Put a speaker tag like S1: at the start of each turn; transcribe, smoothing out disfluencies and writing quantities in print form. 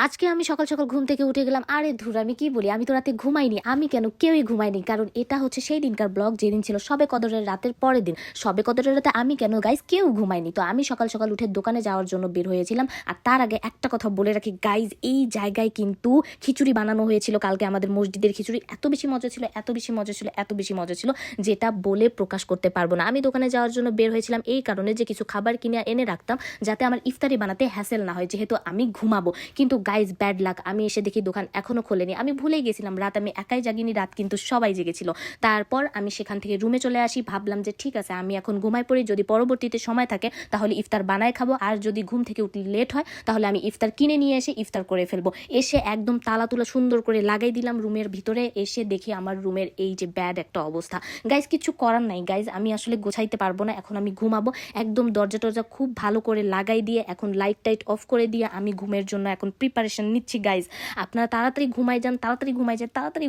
S1: আজকে আমি সকাল সকাল ঘুম থেকে উঠে গেলাম। আরে ধুর, আমি কি বলি, আমি তো রাতে ঘুমাইনি। আমি কেন, কেউই ঘুমায়নি, কারণ এটা হচ্ছে সেই দিনকার ব্লগ যেদিন ছিল সবে কদরের রাতের পরের দিন। সবে কদরের রাতে আমি কেন গাইজ, কেউ ঘুমায়নি। তো আমি সকাল সকাল উঠে দোকানে যাওয়ার জন্য বের হয়েছিলাম। আর তার আগে একটা কথা বলে রাখি গাইজ, এই জায়গায় কিন্তু খিচুড়ি বানানো হয়েছিল কালকে। আমাদের মসজিদের খিচুড়ি এত বেশি মজা ছিল, এত বেশি মজা ছিল, এত বেশি মজা ছিল, যেটা বলে প্রকাশ করতে পারবো না। আমি দোকানে যাওয়ার জন্য বের হয়েছিলাম এই কারণে যে কিছু খাবার কিনে এনে রাখতাম, যাতে আমার ইফতারি বানাতে হ্যাসেল না হয়, যেহেতু আমি ঘুমাবো। কিন্তু গাইজ ব্যাড লাক, আমি এসে দেখি দোকান এখনো খোলেনি। আমি ভুলে গেছিলাম রাত আমি একাই জাগিনি, রাত কিন্তু সবাই জেগেছিল। তারপর আমি সেখান থেকে রুমে চলে আসি। ভাবলাম যে ঠিক আছে, আমি এখন ঘুমাই পড়ি, যদি পরবর্তীতে সময় থাকে তাহলে ইফতার বানায় খাবো, আর যদি ঘুম থেকে উঠলে লেট হয় তাহলে আমি ইফতার কিনে নিয়ে এসে ইফতার করে ফেলবো। এসে একদম তালা তুলা সুন্দর করে লাগাই দিলাম রুমের ভিতরে। এসে দেখি আমার রুমের এই যে ব্যাড একটা অবস্থা। গাইজ কিছু করার নাই গাইজ, আমি আসলে গোছাইতে পারবো না, এখন আমি ঘুমাবো। একদম দরজা টরজা খুব ভালো করে লাগাই দিয়ে, এখন লাইট টাইট অফ করে দিয়ে আমি ঘুমের জন্য এখন প্রিপারেশন নিচ্ছি গাইজ। আপনারা তাড়াতাড়ি ঘুমাই যান, তাড়াতাড়ি ঘুমাই যান, তাড়াতাড়ি।